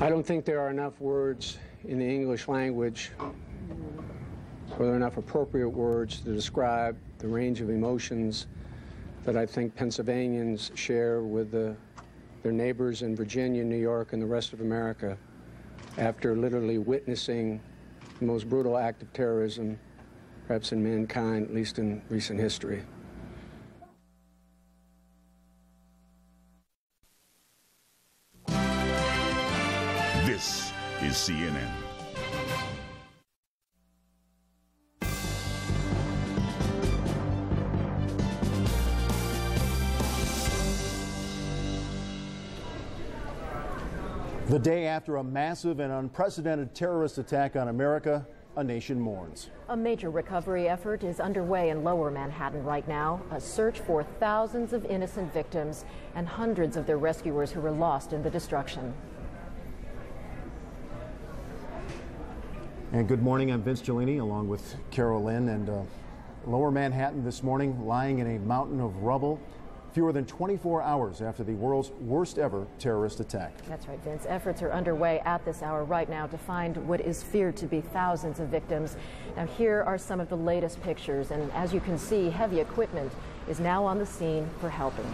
I don't think there are enough words in the English language, or there are enough appropriate words to describe the range of emotions that I think Pennsylvanians share with their neighbors in Virginia, New York, and the rest of America after literally witnessing the most brutal act of terrorism, perhaps in mankind, at least in recent history. This is CNN. The day after a massive and unprecedented terrorist attack on America, a nation mourns. A major recovery effort is underway in Lower Manhattan right now, a search for thousands of innocent victims and hundreds of their rescuers who were lost in the destruction. And good morning, I'm Vince Giullini along with Carol Lynn. And Lower Manhattan this morning lying in a mountain of rubble, fewer than 24 hours after the world's worst ever terrorist attack. That's right, Vince. Efforts are underway at this hour right now to find what is feared to be thousands of victims. Now, here are some of the latest pictures, and as you can see, heavy equipment is now on the scene for helping.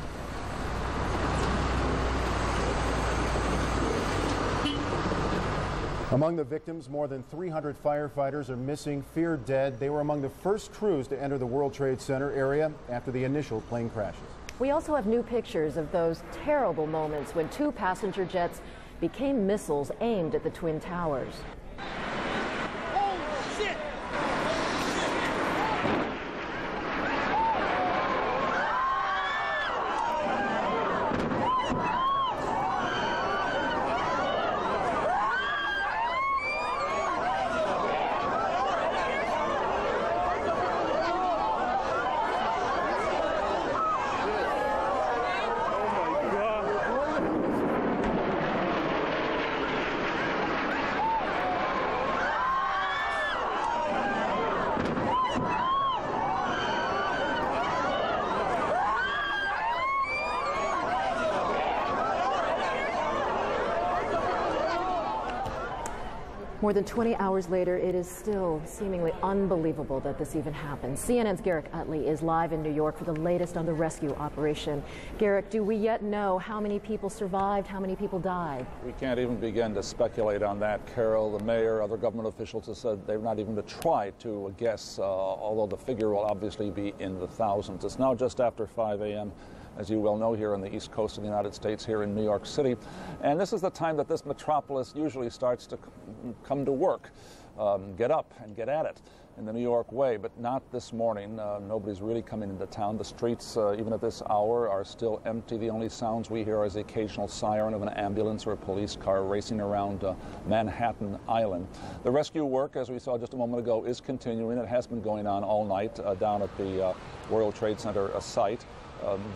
Among the victims, more than 300 firefighters are missing, feared dead. They were among the first crews to enter the World Trade Center area after the initial plane crashes. We also have new pictures of those terrible moments when two passenger jets became missiles aimed at the Twin Towers. More than 20 hours later, it is still seemingly unbelievable that this even happened. CNN's Garrick Utley is live in New York for the latest on the rescue operation. Garrick, do we yet know how many people survived, how many people died? We can't even begin to speculate on that, Carol. The mayor, other government officials have said they're not even to try to guess, although the figure will obviously be in the thousands. It's now just after 5 a.m. as you well know, here on the East Coast of the United States, here in New York City. And this is the time that this metropolis usually starts to come to work, get up and get at it in the New York way, but not this morning. Nobody's really coming into town. The streets, even at this hour, are still empty. The only sounds we hear is the occasional siren of an ambulance or a police car racing around Manhattan Island. The rescue work, as we saw just a moment ago, is continuing. It has been going on all night down at the World Trade Center site.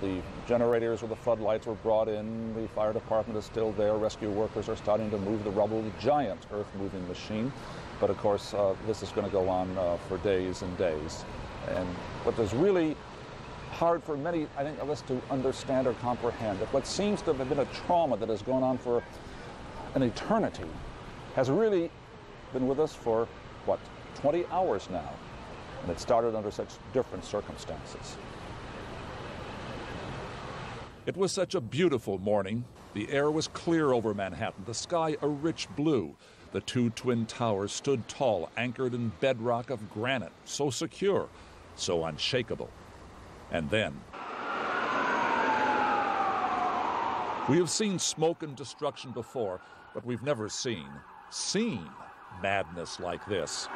The generators with the floodlights were brought in. The fire department is still there. Rescue workers are starting to move the rubble, the giant earth-moving machine. But of course, this is going to go on for days and days. And what is really hard for many, I think, of us to understand or comprehend, that what seems to have been a trauma that has gone on for an eternity has really been with us for, what, 20 hours now. And it started under such different circumstances. It was such a beautiful morning. The air was clear over Manhattan, the sky a rich blue. The two twin towers stood tall, anchored in bedrock of granite, so secure, so unshakable. And then, we have seen smoke and destruction before, but we've never seen madness like this,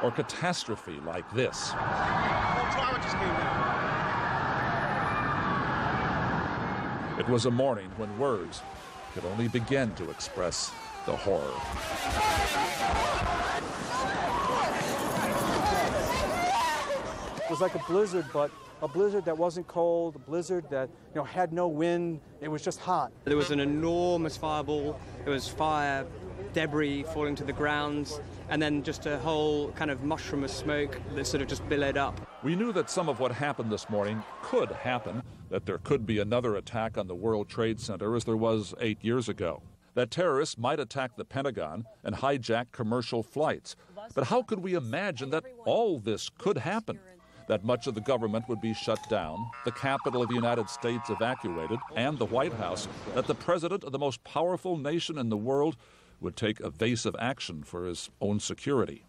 or catastrophe like this. It was a morning when words could only begin to express the horror. It was like a blizzard, but a blizzard that wasn't cold, a blizzard that had no wind. It was just hot. There was an enormous fireball. There was fire, debris falling to the ground, and then just a whole kind of mushroom of smoke that sort of just billowed up. We knew that some of what happened this morning could happen. that there could be another attack on the World Trade Center as there was 8 years ago, that terrorists might attack the Pentagon and hijack commercial flights. But how could we imagine that all this could happen? That much of the government would be shut down, the capital of the United States evacuated, and the White House, that the president of the most powerful nation in the world would take evasive action for his own security.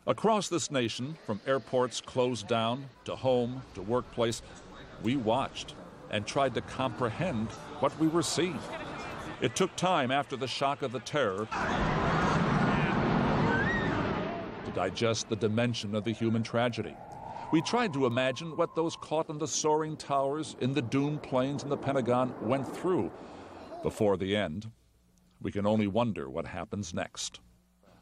Across this nation, from airports closed down to home to workplace, we watched and tried to comprehend what we were seeing. It took time after the shock of the terror to digest the dimension of the human tragedy. We tried to imagine what those caught in the soaring towers, in the doomed planes in the Pentagon went through. Before the end, we can only wonder what happens next.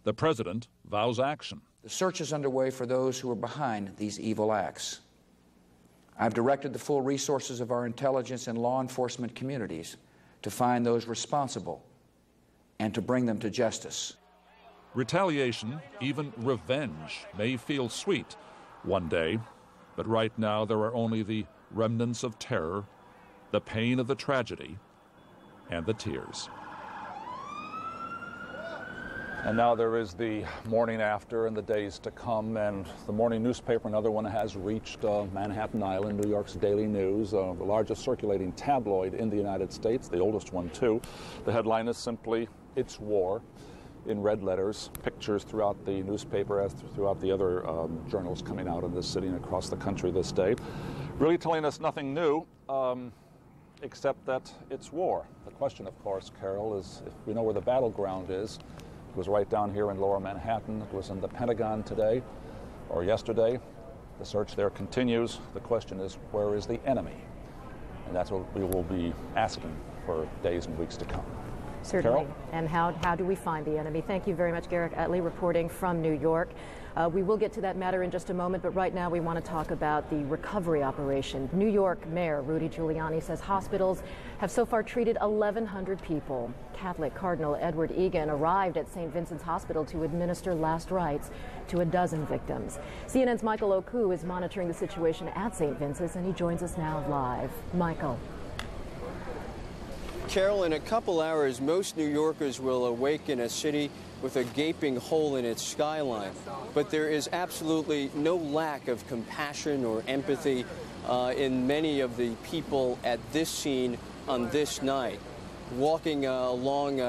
The president vows action. The search is underway for those who are behind these evil acts. I've directed the full resources of our intelligence and law enforcement communities to find those responsible and to bring them to justice. Retaliation, even revenge, may feel sweet one day, but right now there are only the remnants of terror, the pain of the tragedy, and the tears. And now there is the morning after and the days to come, and the morning newspaper, another one, has reached Manhattan Island, New York's Daily News, the largest circulating tabloid in the United States, the oldest one too. The headline is simply, "It's War," in red letters, pictures throughout the newspaper as throughout the other journals coming out in this city and across the country this day. Really telling us nothing new, except that it's war. The question, of course, Carol, is if we know where the battleground is. It was right down here in Lower Manhattan. It was in the Pentagon today or yesterday. The search there continues. The question is, where is the enemy? And that's what we will be asking for days and weeks to come. Certainly. Carol? And how do we find the enemy? Thank you very much, Garrick Utley, reporting from New York. We will get to that matter in just a moment, but right now we want to talk about the recovery operation. New York Mayor Rudy Giuliani says hospitals have so far treated 1,100 people. Catholic Cardinal Edward Egan arrived at St. Vincent's Hospital to administer last rites to a dozen victims. CNN's Michael Oku is monitoring the situation at St. Vincent's, and he joins us now live. Michael. Carol, in a couple hours, most New Yorkers will awake in a city with a gaping hole in its skyline. But there is absolutely no lack of compassion or empathy in many of the people at this scene on this night. Walking along,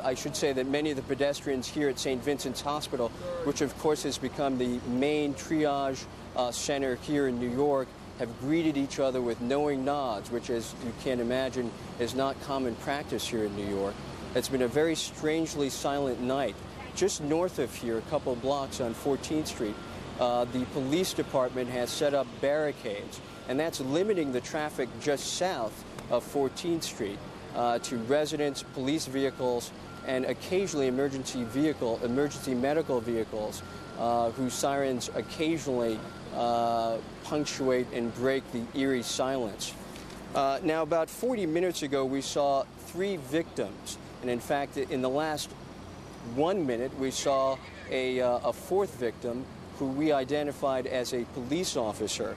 I should say that many of the pedestrians here at St. Vincent's Hospital, which of course has become the main triage center here in New York, have greeted each other with knowing nods, which, as you can imagine, is not common practice here in New York. It's been a very strangely silent night. Just north of here, a couple blocks on 14th Street, the police department has set up barricades, and that's limiting the traffic just south of 14th Street to residents, police vehicles, and occasionally emergency medical vehicles whose sirens occasionally punctuate and break the eerie silence. Now, about 40 minutes ago, we saw 3 victims. And in fact, in the last 1 minute, we saw a 4th victim who we identified as a police officer.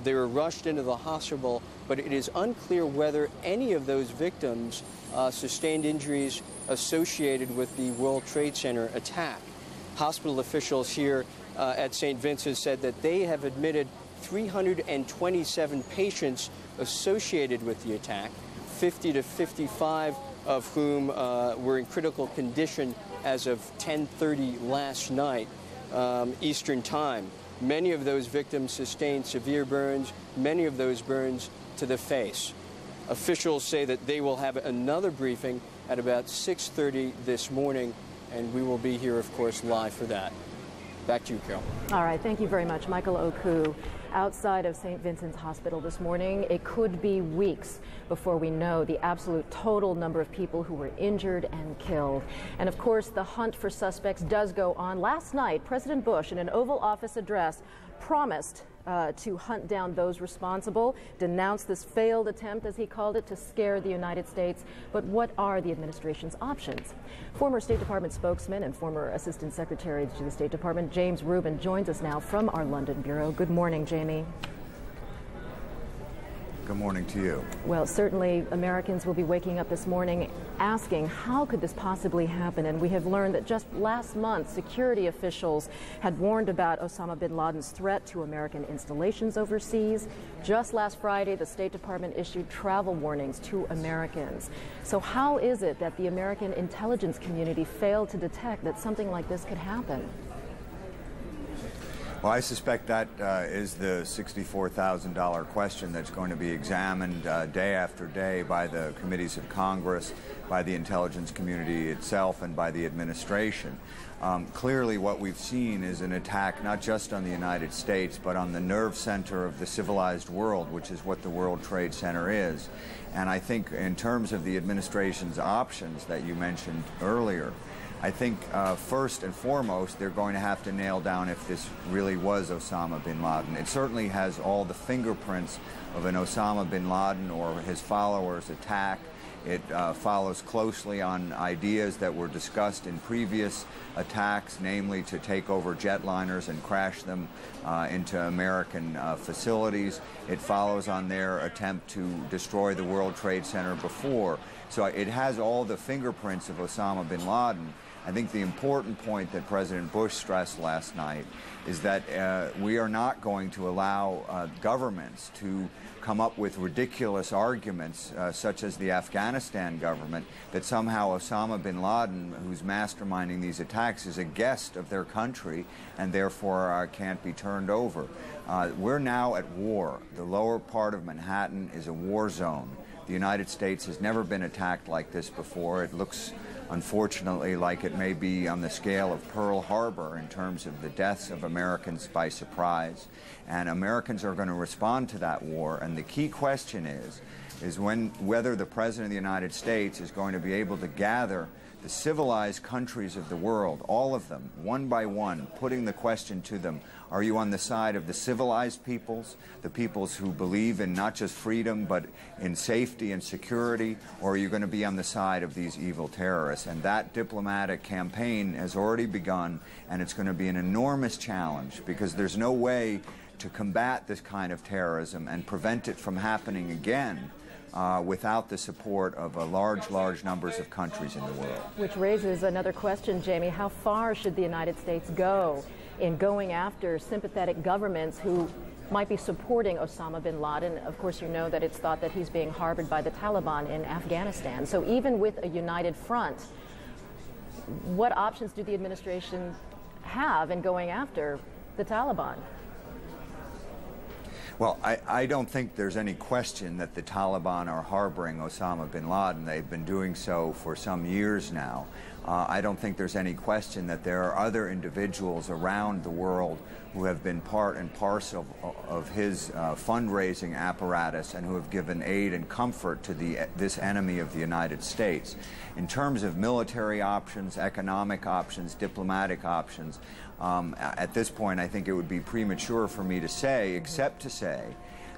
They were rushed into the hospital, but it is unclear whether any of those victims sustained injuries associated with the World Trade Center attack. Hospital officials here at St. Vincent's said that they have admitted 327 patients associated with the attack, 50 to 55 of whom were in critical condition as of 10:30 last night, Eastern Time. Many of those victims sustained severe burns, many of those burns to the face. Officials say that they will have another briefing at about 6:30 this morning, and we will be here, of course, live for that. Back to you, Carol. All right, thank you very much. Michael Oku, outside of St. Vincent's Hospital this morning. It could be weeks before we know the absolute total number of people who were injured and killed. And of course, the hunt for suspects does go on. Last night, President Bush, in an Oval Office address, promised to hunt down those responsible, denounced this failed attempt, as he called it, to scare the United States. But what are the administration's options? Former State Department spokesman and former Assistant Secretary to the State Department, James Rubin, joins us now from our London bureau. Good morning, Jamie. Good morning to you. Well, certainly Americans will be waking up this morning asking, how could this possibly happen? And we have learned that just last month, security officials had warned about Osama bin Laden's threat to American installations overseas. Just last Friday, the State Department issued travel warnings to Americans. So how is it that the American intelligence community failed to detect that something like this could happen? Well, I suspect that is the $64,000 question that's going to be examined day after day by the committees of Congress, by the intelligence community itself, and by the administration. Clearly, what we've seen is an attack not just on the United States, but on the nerve center of the civilized world, which is what the World Trade Center is. And I think in terms of the administration's options that you mentioned earlier, I think first and foremost, they're going to have to nail down if this really was Osama bin Laden. It certainly has all the fingerprints of an Osama bin Laden or his followers' attack. It follows closely on ideas that were discussed in previous attacks, namely to take over jetliners and crash them into American facilities. It follows on their attempt to destroy the World Trade Center before. So it has all the fingerprints of Osama bin Laden. I think the important point that President Bush stressed last night is that we are not going to allow governments to come up with ridiculous arguments, such as the Afghanistan government, that somehow Osama bin Laden, who's masterminding these attacks, is a guest of their country and therefore can't be turned over. We're now at war. The lower part of Manhattan is a war zone. The United States has never been attacked like this before. It looks, unfortunately, like it may be on the scale of Pearl Harbor in terms of the deaths of Americans by surprise. And Americans are going to respond to that war. And the key question is whether the President of the United States is going to be able to gather the civilized countries of the world, all of them, one by one, putting the question to them, are you on the side of the civilized peoples, the peoples who believe in not just freedom but in safety and security, or are you going to be on the side of these evil terrorists? And that diplomatic campaign has already begun, and it's going to be an enormous challenge because there's no way to combat this kind of terrorism and prevent it from happening again without the support of large numbers of countries in the world. Which raises another question, Jamie. How far should the United States go in going after sympathetic governments who might be supporting Osama bin Laden? Of course, you know that it's thought that he's being harbored by the Taliban in Afghanistan. So even with a united front, what options do the administration have in going after the Taliban? Well, I don't think there's any question that the Taliban are harboring Osama bin Laden. They've been doing so for some years now. I don't think there's any question that there are other individuals around the world who have been part and parcel of his fundraising apparatus and who have given aid and comfort to this enemy of the United States. In terms of military options, economic options, diplomatic options, at this point I think it would be premature for me to say, except to say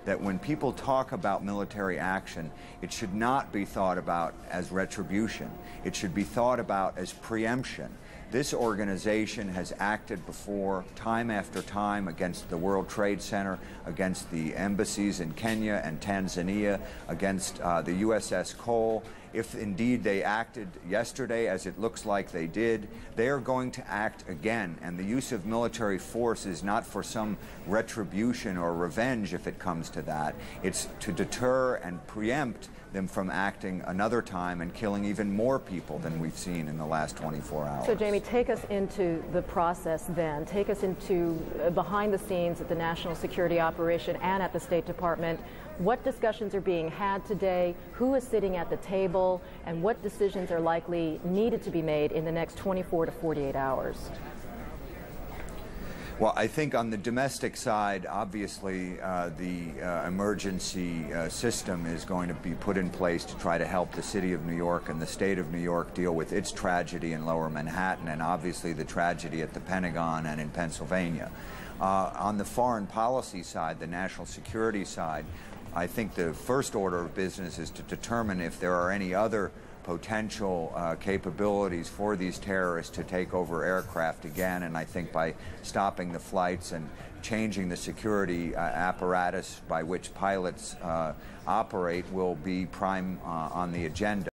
that when people talk about military action, it should not be thought about as retribution. It should be thought about as preemption. This organization has acted before, time after time, against the World Trade Center, against the embassies in Kenya and Tanzania, against the USS Cole. If indeed they acted yesterday, as it looks like they did, they are going to act again. And the use of military force is not for some retribution or revenge, if it comes to that. It's to deter and preempt them from acting another time and killing even more people than we've seen in the last 24 hours. So, Jamie, take us into the process then. Take us into behind the scenes at the National Security Operation and at the State Department. What discussions are being had today? Who is sitting at the table? And what decisions are likely needed to be made in the next 24 to 48 hours? Well, I think on the domestic side, obviously, the emergency system is going to be put in place to try to help the city of New York and the state of New York deal with its tragedy in Lower Manhattan and obviously the tragedy at the Pentagon and in Pennsylvania. On the foreign policy side, the national security side, I think the first order of business is to determine if there are any other potential capabilities for these terrorists to take over aircraft again. And I think by stopping the flights and changing the security apparatus by which pilots operate will be prime on the agenda.